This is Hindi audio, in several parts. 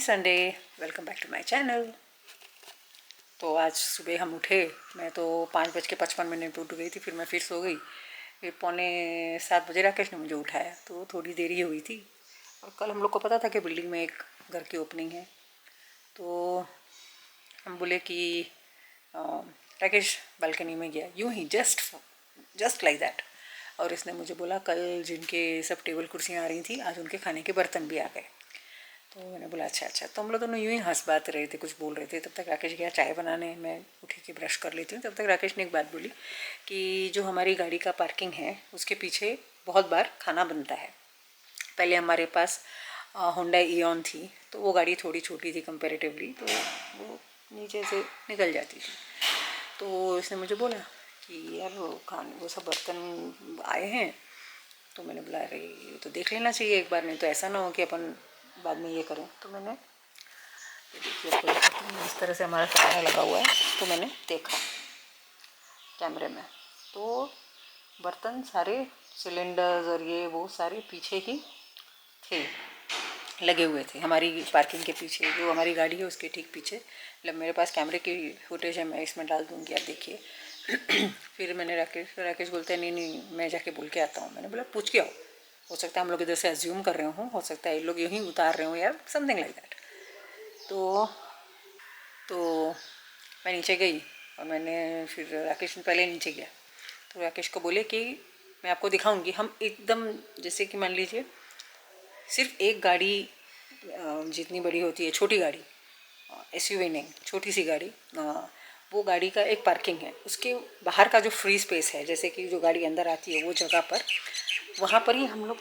Happy Sunday, welcome back to my channel. तो आज सुबह हम उठे, मैं तो 5:55 पे उठ गई थी, फिर मैं फिर सो गई। फिर 6:45 राकेश ने मुझे उठाया, तो थोड़ी देर ही हुई थी। और कल हम लोग को पता था कि बिल्डिंग में एक घर की ओपनिंग है, तो हम बोले कि राकेश बालकनी में गया, यूं ही जस्ट लाइक दैट। और इसने मुझे बोला कल जिनके सब टेबल कुर्सियाँ आ रही थी, आज उनके खाने के बर्तन भी आ गए। तो मैंने बोला अच्छा। तो हम लोग दोनों यूं ही हंस बात रहे थे, कुछ बोल रहे थे। तब तक राकेश गया चाय बनाने, मैं उठी के ब्रश कर लेती हूँ। तब तक राकेश ने एक बात बोली कि जो हमारी गाड़ी का पार्किंग है उसके पीछे बहुत बार खाना बनता है। पहले हमारे पास होंडा ईऑन थी, तो वो गाड़ी थोड़ी छोटी थी कंपेरेटिवली, तो वो नीचे से निकल जाती थी। तो इसने मुझे बोला कि यार वो सब बर्तन आए हैं। तो मैंने बोला अरे ये तो देख लेना चाहिए एक बार, नहीं तो ऐसा ना हो कि अपन बाद में ये करें। तो मैंने ये देखिए इस तरह से हमारा कैमरा लगा हुआ है, तो मैंने देखा कैमरे में, तो बर्तन सारे सिलेंडर्स और ये वो सारे पीछे ही थे, लगे हुए थे हमारी पार्किंग के पीछे। जो हमारी गाड़ी है उसके ठीक पीछे, मतलब मेरे पास कैमरे की फुटेज है, मैं इसमें डाल दूँगी, आप देखिए। फिर मैंने राकेश बोलते हैं नहीं मैं जाके बोल के आता हूँ। मैंने बोला पूछ के आओ, हो सकता है हम लोग इधर से अज्यूम कर रहे हों, हो सकता है ये लोग यहीं उतार रहे हों या समथिंग लाइक दैट। तो मैं नीचे गई और मैंने फिर राकेश ने पहले नीचे गया, तो राकेश को बोले कि मैं आपको दिखाऊंगी। हम एकदम जैसे कि मान लीजिए सिर्फ एक गाड़ी जितनी बड़ी होती है, छोटी गाड़ी, एसयूवी नहीं, छोटी सी गाड़ी, वो गाड़ी का एक पार्किंग है, उसके बाहर का जो फ्री स्पेस है, जैसे कि जो गाड़ी अंदर आती है वो जगह पर, वहाँ पर ही हम लोग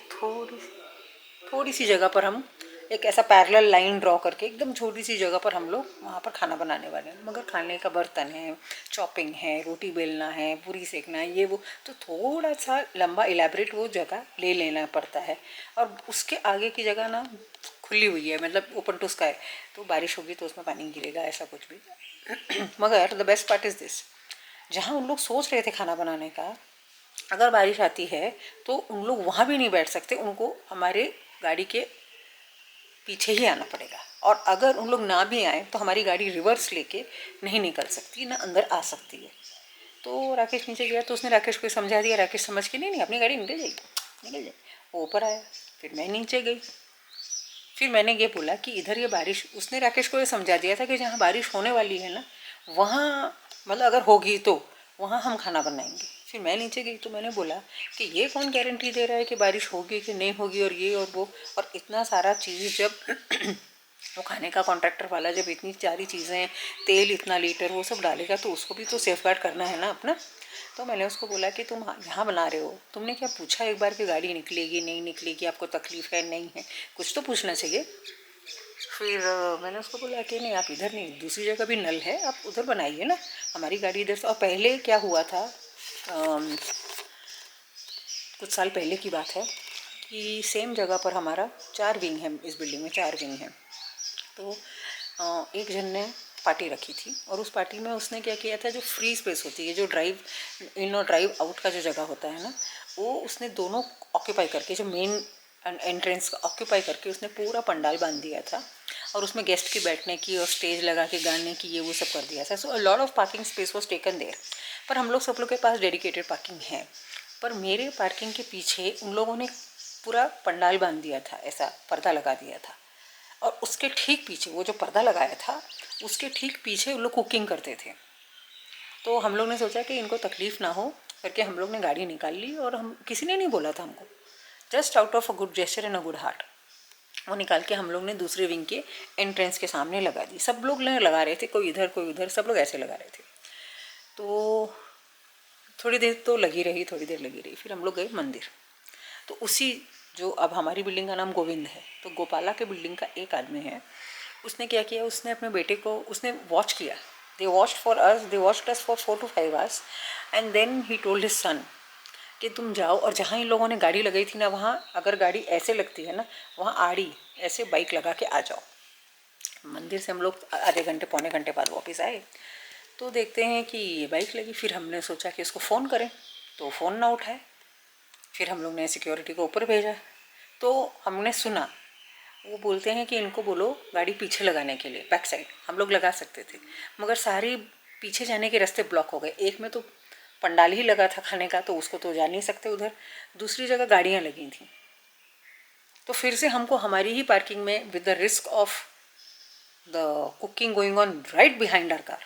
थोड़ी सी जगह पर हम एक ऐसा पैरेलल लाइन ड्रॉ करके एकदम छोटी सी जगह पर हम लोग वहाँ पर खाना बनाने वाले हैं। मगर खाने का बर्तन है, चॉपिंग है, रोटी बेलना है, पूरी सेकना है, ये वो, तो थोड़ा सा लंबा इलेबरेट वो जगह ले लेना पड़ता है। और उसके आगे की जगह ना खुली हुई है, मतलब ओपन टू स्काई, तो बारिश होगी तो उसमें पानी गिरेगा, ऐसा कुछ भी। मगर the best part is this, जहाँ उन लोग सोच रहे थे खाना बनाने का, अगर बारिश आती है तो उन लोग वहाँ भी नहीं बैठ सकते, उनको हमारे गाड़ी के पीछे ही आना पड़ेगा। और अगर उन लोग ना भी आए तो हमारी गाड़ी रिवर्स लेके नहीं निकल सकती, ना अंदर आ सकती है। तो राकेश नीचे गया, तो उसने राकेश को समझा दिया। राकेश समझ के नहीं अपनी गाड़ी निकल जाए। वो ऊपर आया, फिर मैं नीचे गई। फिर मैंने ये बोला कि इधर ये बारिश, उसने राकेश को ये समझा दिया था कि जहाँ बारिश होने वाली है ना, वहाँ मतलब अगर होगी तो वहाँ हम खाना बनाएंगे। फिर मैं नीचे गई तो मैंने बोला कि ये कौन गारंटी दे रहा है कि बारिश होगी कि नहीं होगी, और ये और वो, और इतना सारा चीज़ जब वो खाने का कॉन्ट्रैक्टर वाला जब इतनी सारी चीज़ें, तेल इतना लीटर वो सब डालेगा, तो उसको भी तो सेफगार्ड करना है ना अपना। तो मैंने उसको बोला कि तुम यहाँ बना रहे हो, तुमने क्या पूछा एक बार कि गाड़ी निकलेगी नहीं निकलेगी, आपको तकलीफ है नहीं है, कुछ तो पूछना चाहिए। फिर मैंने उसको बोला कि नहीं आप इधर नहीं, दूसरी जगह भी नल है, आप उधर बनाइए ना, हमारी गाड़ी इधर से। और पहले क्या हुआ था, कुछ साल पहले की बात है कि सेम जगह पर हमारा 4 विंग है, इस बिल्डिंग में 4 विंग हैं। तो एक जन ने पार्टी रखी थी, और उस पार्टी में उसने क्या किया था, जो फ्री स्पेस होती है, जो ड्राइव इन और ड्राइव आउट का जो जगह होता है ना, वो उसने दोनों ऑक्यूपाई करके, जो मेन एंट्रेंस का ऑक्यूपाई करके उसने पूरा पंडाल बांध दिया था। और उसमें गेस्ट की बैठने की और स्टेज लगा के गाने की ये वो सब कर दिया था। So a lot of parking space was taken there. पर हम लोग सब लोग के पास डेडिकेटेड पार्किंग है, पर मेरे पार्किंग के पीछे उन लोगों ने पूरा पंडाल बांध दिया था, ऐसा पर्दा लगा दिया था। और उसके ठीक पीछे, वो जो पर्दा लगाया था उसके ठीक पीछे वो लोग कुकिंग करते थे। तो हम लोग ने सोचा कि इनको तकलीफ़ ना हो करके हम लोग ने गाड़ी निकाल ली, और हम किसी ने नहीं बोला था हमको, just out of a good gesture and a good heart, वो निकाल के हम लोग ने दूसरे विंग के एंट्रेंस के सामने लगा दी। सब लोग लगा रहे थे, कोई इधर कोई उधर, सब लोग ऐसे लगा रहे थे। तो थोड़ी देर तो लगी रही, थोड़ी देर लगी रही, फिर हम लोग गए मंदिर। तो उसी, जो अब हमारी बिल्डिंग का नाम गोविंद है, तो गोपाला के बिल्डिंग का एक आदमी है, उसने क्या किया, उसने अपने बेटे को उसने वॉच किया। They watched us for 4 to 5 hours, and then he told his son कि तुम जाओ, और जहाँ इन लोगों ने गाड़ी लगाई थी ना, वहाँ अगर गाड़ी ऐसे लगती है ना, वहाँ आड़ी ऐसे बाइक लगा के आ जाओ। मंदिर से हम लोग आधे घंटे पौने घंटे बाद वापस आए, तो देखते हैं कि ये बाइक लगी। फिर हमने सोचा कि इसको फ़ोन करें, तो फ़ोन ना उठाए। फिर हम लोग ने सिक्योरिटी को ऊपर भेजा, तो हमने सुना वो बोलते हैं कि इनको बोलो गाड़ी पीछे लगाने के लिए, बैक साइड हम लोग लगा सकते थे, मगर सारे पीछे जाने के रास्ते ब्लॉक हो गए। एक में तो पंडाल ही लगा था खाने का, तो उसको तो जा नहीं सकते उधर, दूसरी जगह गाड़ियाँ लगी थी। तो फिर से हमको हमारी ही पार्किंग में with the risk of the cooking going on right behind our car,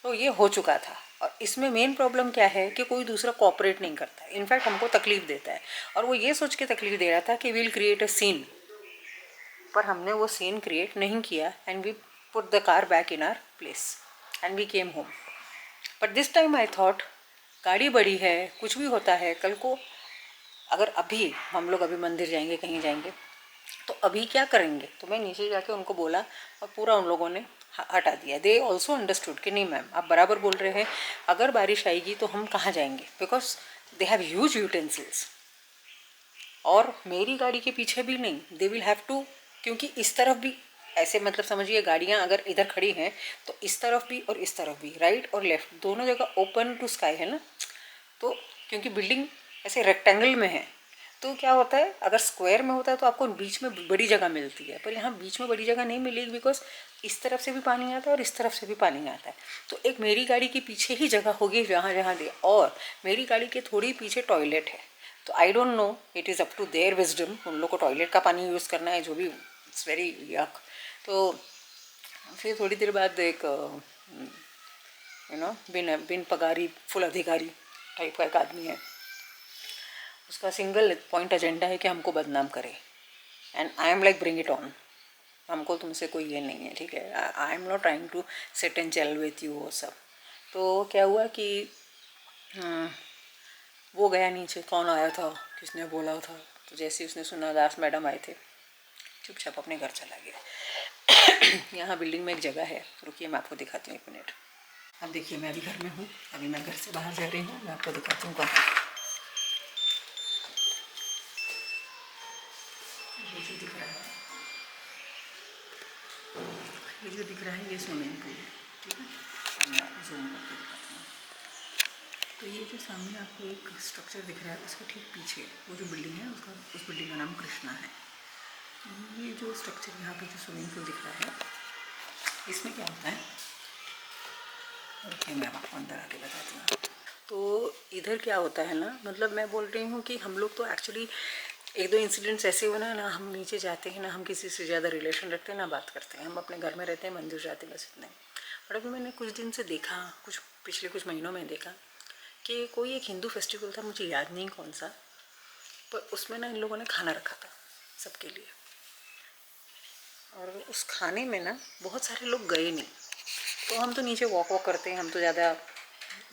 तो ये हो चुका था। और इसमें मेन प्रॉब्लम क्या है कि कोई दूसरा कोऑपरेट नहीं करता है, इनफैक्ट हमको तकलीफ देता है। और वो ये सोच के तकलीफ दे रहा था कि विल क्रिएट अ सीन, पर हमने वो सीन क्रिएट नहीं किया and we put the car back in our place and we came home. But this time I thought गाड़ी बड़ी है, कुछ भी होता है कल को, अगर अभी हम लोग अभी मंदिर जाएंगे कहीं जाएंगे तो अभी क्या करेंगे। तो मैं नीचे जाके उनको बोला और पूरा उन लोगों ने हटा दिया। दे ऑल्सो अंडरस्टूड कि नहीं मैम आप बराबर बोल रहे हैं, अगर बारिश आएगी तो हम कहाँ जाएंगे, because they have huge utensils. और मेरी गाड़ी के पीछे भी नहीं, दे विल हैव टू, क्योंकि इस तरफ भी ऐसे मतलब समझिए गाड़ियाँ अगर इधर खड़ी हैं तो इस तरफ भी और इस तरफ भी, राइट और लेफ्ट दोनों जगह ओपन टू स्काई है ना। तो क्योंकि बिल्डिंग ऐसे रेक्टेंगल में है तो क्या होता है, अगर स्क्वायर में होता है तो आपको बीच में बड़ी जगह मिलती है, पर यहाँ बीच में बड़ी जगह नहीं मिलेगी, बिकॉज इस तरफ से भी पानी आता है और इस तरफ से भी पानी आता है। तो एक मेरी गाड़ी के पीछे ही जगह होगी जहाँ जहाँ दे, और मेरी गाड़ी के थोड़ी पीछे टॉयलेट है। तो I don't know, it is up to their wisdom, उन लोग को टॉयलेट का पानी यूज़ करना है जो भी, इट्स वेरी यक। तो फिर थोड़ी देर बाद एक बिन बिन पगारी फुल अधिकारी टाइप का एक आदमी है, उसका सिंगल पॉइंट एजेंडा है कि हमको बदनाम करे। And I am like bring it on, हमको तुमसे कोई ये नहीं है, ठीक है, I am not trying to set and jail with you वो सब। तो क्या हुआ कि वो गया नीचे, कौन आया था किसने बोला था, तो जैसे उसने सुना दास मैडम आए थे, चुपचाप अपने घर चला गया। यहाँ बिल्डिंग में एक जगह है, रुकिए मैं आपको दिखाती हूँ 1 मिनट। अब देखिए मैं अभी घर में हूँ, अभी मैं घर से बाहर जा रही हूँ, मैं आपको दिखाती हूँ कहाँ। ये जो दिख रहा है, ये जो दिख रहा है ये स्विमिंग पूल है, ठीक है। अब मैं आपको जूम करके दिखाती हूँ। तो ये जो सामने आपको एक स्ट्रक्चर दिख रहा है उसके ठीक पीछे वो जो बिल्डिंग है उसका, उस बिल्डिंग का नाम कृष्णा है। ये जो स्ट्रक्चर यहाँ पे जो स्विमिंग पूल दिख रहा है, इसमें क्या होता है, ओके मैं आपको अंदर आके बताती हूँ। तो इधर क्या होता है ना, मतलब मैं बोल रही हूँ कि हम लोग तो एक्चुअली 1-2 इंसिडेंट्स ऐसे हुए ना, हम नीचे जाते हैं ना, हम किसी से ज़्यादा रिलेशन रखते हैं ना बात करते हैं, हम अपने घर में रहते हैं, मंदिर जाते हैं, बस इतना ही। बट अभी मैंने कुछ दिन से देखा, कुछ पिछले कुछ महीनों में देखा कि कोई एक हिंदू फेस्टिवल था, मुझे याद नहीं कौन सा, पर उसमें ना इन लोगों ने खाना रखा था सबके लिए, और उस खाने में ना बहुत सारे लोग गए नहीं। तो हम तो नीचे वॉक वॉक करते हैं, हम तो ज़्यादा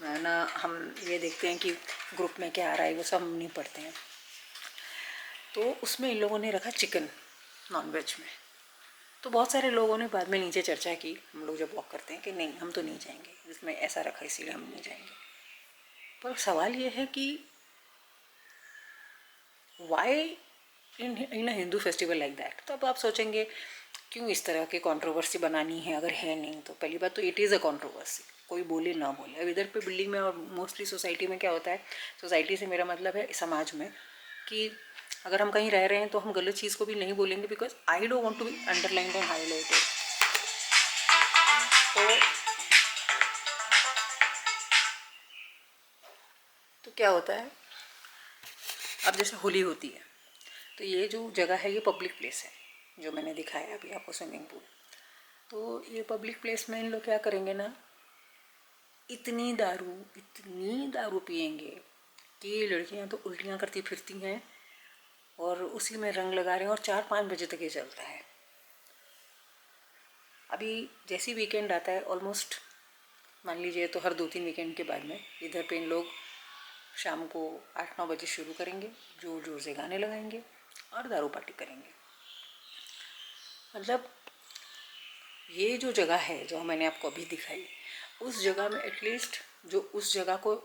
ना, हम ये देखते हैं कि ग्रुप में क्या आ रहा है वो सब हम नहीं पढ़ते हैं। तो उसमें इन लोगों ने रखा चिकन नॉनवेज में। तो बहुत सारे लोगों ने बाद में नीचे चर्चा की, हम लोग जब वॉक करते हैं, कि नहीं हम तो नहीं जाएंगे, इसमें ऐसा रखा इसीलिए हम नहीं जाएंगे। पर सवाल ये है कि why in a Hindu festival like that. तो अब आप सोचेंगे क्यों इस तरह की कंट्रोवर्सी बनानी है, अगर है नहीं तो पहली बात तो इट इज़ अ कंट्रोवर्सी, कोई बोले ना बोले। अब इधर पे बिल्डिंग में और मोस्टली सोसाइटी में क्या होता है, सोसाइटी से मेरा मतलब है समाज में, कि अगर हम कहीं रह रहे हैं तो हम गलत चीज़ को भी नहीं बोलेंगे, because I don't want to be underlined and highlighted. तो क्या होता है, अब जैसे होली होती है तो ये जो जगह है ये पब्लिक प्लेस है जो मैंने दिखाया अभी आपको स्विमिंग पूल। तो ये पब्लिक प्लेस में इन लोग क्या करेंगे ना, इतनी दारू पियेंगे कि लड़कियां तो उल्टियां करती फिरती हैं, और उसी में रंग लगा रहे हैं, और 4-5 बजे तक ये चलता है। अभी जैसी वीकेंड आता है, ऑलमोस्ट मान लीजिए तो हर 2-3 वीकेंड के बाद में इधर पे इन लोग शाम को 8-9 बजे शुरू करेंगे, जोर जोर से गाने लगाएंगे और दारू पार्टी करेंगे। मतलब ये जो जगह है जो मैंने आपको अभी दिखाई, उस जगह में एटलीस्ट जो उस जगह को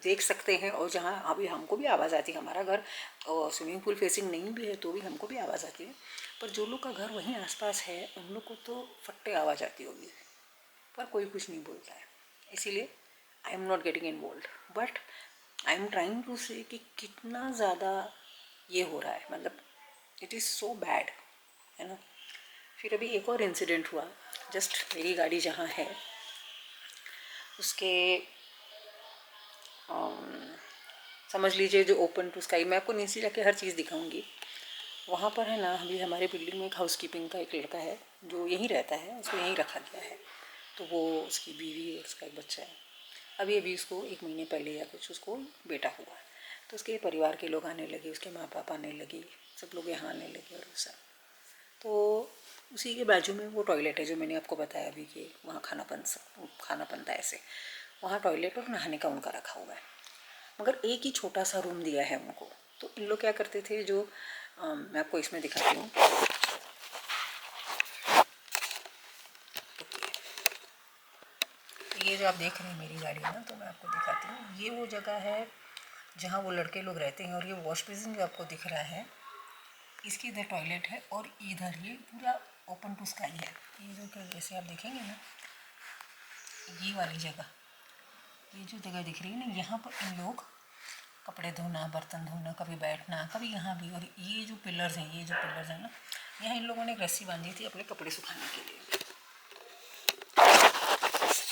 देख सकते हैं, और जहाँ अभी हमको भी आवाज़ आती है, हमारा घर स्विमिंग पूल फेसिंग नहीं भी है तो भी हमको भी आवाज़ आती है, पर जो लोग का घर वहीं आसपास है उन लोग को तो फट्टे आवाज़ आती होगी, पर कोई कुछ नहीं बोलता है। इसीलिए I am not getting involve, but I am trying to say कि कितना ज़्यादा ये हो रहा है, मतलब इट इज़ सो बैड, है ना। फिर अभी एक और इंसिडेंट हुआ, जस्ट मेरी गाड़ी जहाँ है उसके समझ लीजिए जो ओपन टू स्काई, मैं आपको नीचे जाके हर चीज़ दिखाऊंगी। वहाँ पर है ना, अभी हमारे बिल्डिंग में एक हाउसकीपिंग का एक लड़का है जो यहीं रहता है, उसको यहीं रखा गया है। तो वो उसकी बीवी और उसका एक बच्चा है। अभी अभी उसको 1 महीने पहले या कुछ उसको बेटा हुआ। तो उसके परिवार के लोग आने लगे, उसके माँ बाप आने लगे, सब लोग यहाँ आने लगे और सब। तो उसी के बाजू में वो टॉयलेट है जो मैंने आपको बताया अभी कि वहाँ खाना बनता है ऐसे। वहाँ टॉयलेट और नहाने का उनका रखा हुआ है, मगर एक ही छोटा सा रूम दिया है उनको। तो इन लोग क्या करते थे, जो मैं आपको इसमें दिखाती हूँ। ये जो आप देख रहे हैं मेरी गाड़ी है ना, तो मैं आपको दिखाती हूँ। ये वो जगह है जहाँ वो लड़के लोग रहते हैं, और ये वॉश बेसिन जो आपको दिख रहा है, इसकी इधर टॉयलेट है और इधर ये पूरा ओपन टू स्काई है। ये जो कि जैसे आप देखेंगे ना, ये वाली जगह, ये जो जगह दिख रही है ना, यहाँ पर इन लोग कपड़े धोना, बर्तन धोना, कभी बैठना, कभी यहाँ भी। और ये जो पिलर्स हैं ना, यहाँ इन लोगों ने एक रस्सी बांधी थी अपने कपड़े सुखाने के लिए।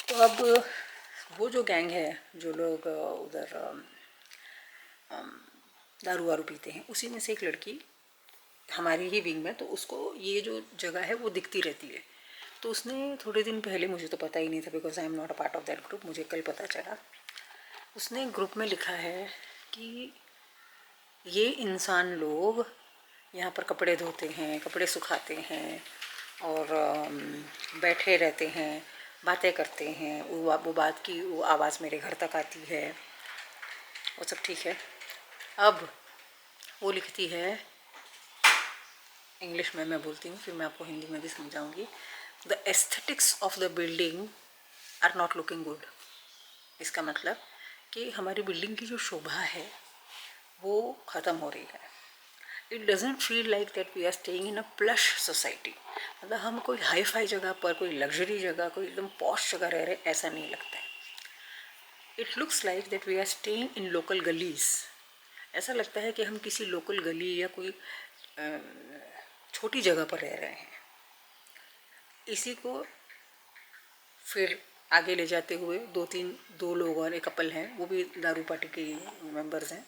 तो अब वो जो गैंग है, जो लोग उधर दारू वारू पीते हैं, उसी में से एक लड़की हमारी ही विंग में, तो उसको ये जो जगह है वो दिखती रहती है। तो उसने थोड़े दिन पहले, मुझे तो पता ही नहीं था because I am not a part of that group, मुझे कल पता चला, उसने ग्रुप में लिखा है कि ये इंसान लोग यहाँ पर कपड़े धोते हैं, कपड़े सुखाते हैं और बैठे रहते हैं, बातें करते हैं। वो बात की वो आवाज़ मेरे घर तक आती है, वो सब ठीक है। अब वो लिखती है इंग्लिश में, मैं बोलती हूँ, फिर मैं आपको हिंदी में भी समझाऊंगी। The aesthetics of the building are not looking good. इसका मतलब कि हमारी बिल्डिंग की जो शोभा है वो ख़त्म हो रही है। It doesn't feel like that we are staying in a plush society. मतलब हम कोई हाई फाई जगह पर, कोई लग्जरी जगह, कोई एकदम पॉश जगह रह रहे, ऐसा नहीं लगता है। It looks like that we are staying in local गलीज। ऐसा लगता है कि हम किसी लोकल गली या कोई छोटी जगह पर रह रहे हैं। इसी को फिर आगे ले जाते हुए दो लोग और एक कपल हैं, वो भी दारू पार्टी के मेंबर्स हैं।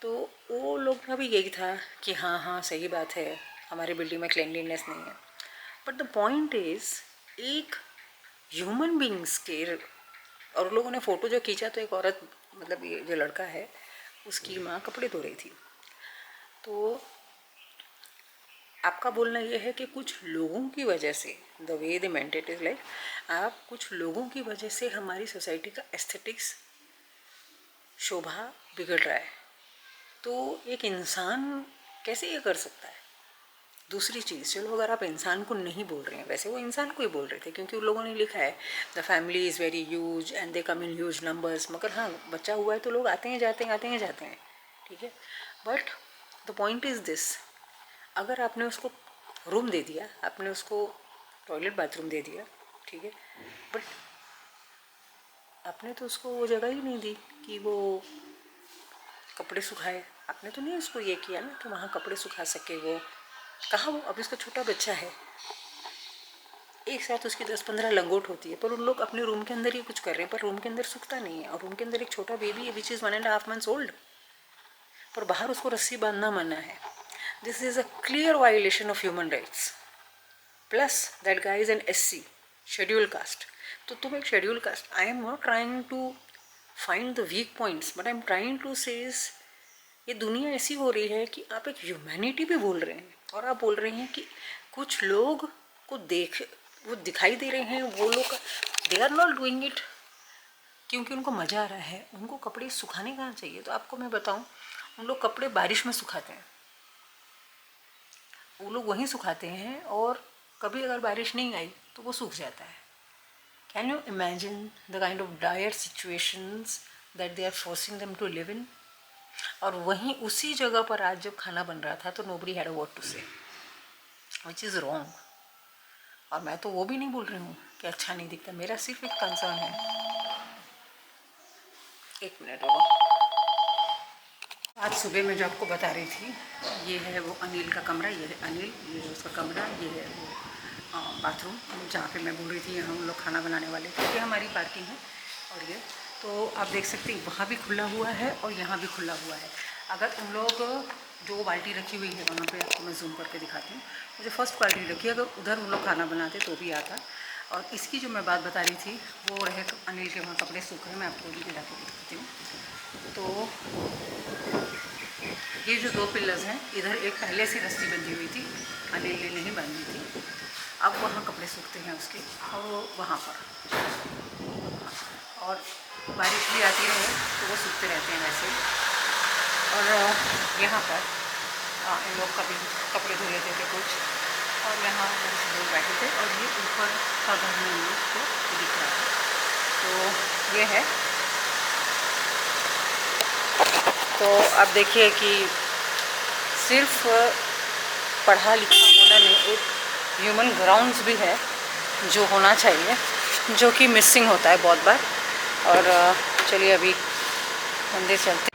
तो वो लोग का भी यही था कि हाँ हाँ सही बात है, हमारी बिल्डिंग में क्लीनलीनेस नहीं है। बट द पॉइंट इज़, एक ह्यूमन बींग्स के, और लोगों ने फ़ोटो जो खींचा तो एक औरत, मतलब ये जो लड़का है उसकी माँ कपड़े धो रही थी। तो आपका बोलना यह है कि कुछ लोगों की वजह से, the way they meant it is like, आप कुछ लोगों की वजह से हमारी सोसाइटी का एस्थेटिक्स, शोभा बिगड़ रहा है। तो एक इंसान कैसे ये कर सकता है? दूसरी चीज़, चलो अगर आप इंसान को नहीं बोल रहे हैं, वैसे वो इंसान को ही बोल रहे थे क्योंकि उन लोगों ने लिखा है the family is very huge and they come in huge numbers. मगर हाँ, बच्चा हुआ है तो लोग आते हैं जाते हैं, आते हैं जाते हैं, ठीक है। But the point is this, अगर आपने उसको रूम दे दिया, आपने उसको टॉयलेट बाथरूम दे दिया, ठीक है, बट आपने तो उसको वो जगह ही नहीं दी कि वो कपड़े सुखाए। आपने तो नहीं उसको ये किया ना कि वहाँ कपड़े सुखा सके। वो कहाँ, वो अभी उसका छोटा बच्चा है, एक साथ उसकी 10-15 लंगोट होती है, पर उन लोग अपने रूम के अंदर ही कुछ कर रहे हैं, पर रूम के अंदर सूखता नहीं है। और रूम के अंदर एक छोटा बेबी है विच इज़ 1.5 months ओल्ड, पर बाहर उसको रस्सी बांधना मना है। This is a clear violation of human rights. Plus that guy is an SC, schedule caste. तो तुम एक schedule caste, I am not trying to find the weak points, but I am trying to says ये दुनिया ऐसी हो रही है कि आप एक ह्यूमैनिटी भी बोल रहे हैं, और आप बोल रहे हैं कि कुछ लोग को वो दिखाई दे रहे हैं, वो लोग they are not doing it क्योंकि उनको मज़ा आ रहा है। उनको कपड़े सुखाने कहाँ चाहिए? तो आपको मैं बताऊं, उन लोग कपड़े बारिश में सुखाते हैं, वो लोग वहीं सुखाते हैं, और कभी अगर बारिश नहीं आई तो वो सूख जाता है। Can you imagine the kind of dire situations that they are forcing them to live in? और वहीं उसी जगह पर आज जब खाना बन रहा था तो nobody had a word to say, which is wrong. और मैं तो वो भी नहीं बोल रही हूँ कि अच्छा नहीं दिखता, मेरा सिर्फ एक कंसर्न है। एक मिनट रुको, आज सुबह मैं जो आपको बता रही थी, ये है वो अनिल का कमरा, ये है अनिल, ये है उसका कमरा, ये है वो बाथरूम जहाँ पे मैं बोल रही थी हम लोग खाना बनाने वाले थे। ये हमारी पार्किंग है और ये तो आप देख सकते हैं वहाँ भी खुला हुआ है और यहाँ भी खुला हुआ है। अगर उन लोग जो बाल्टी रखी हुई है वहाँ पे आपको मैं जूम करके दिखाती हूँ, मुझे फर्स्ट क्वालिटी रखी है, अगर उधर उन लोग खाना बनाते तो भी आता। और इसकी जो मैं बात बता रही थी वो रहे अनिल के वहाँ कपड़े सूख रहे हैं, मैं आपको भी दिखा के दिखाती हूँ। तो ये जो 2 पिलर्स हैं, इधर एक पहले से रस्सी बंधी हुई थी, अनिल ने नहीं बांधी थी, अब वहाँ कपड़े सूखते हैं उसके, और वहाँ पर और बारिश भी आती रहे तो वो सूखते रहते हैं वैसे। और यहाँ पर इन लोग कभी कपड़े धो लेते थे कुछ, और यहाँ लोग बैठे थे, और ये ऊपर का घर में हम लोग को दिख रहा है। तो ये है, तो आप देखिए कि सिर्फ पढ़ा लिखा होना नहीं, एक ह्यूमन ग्राउंड्स भी है जो होना चाहिए, जो कि मिसिंग होता है बहुत बार। और चलिए अभी मंदिर चलते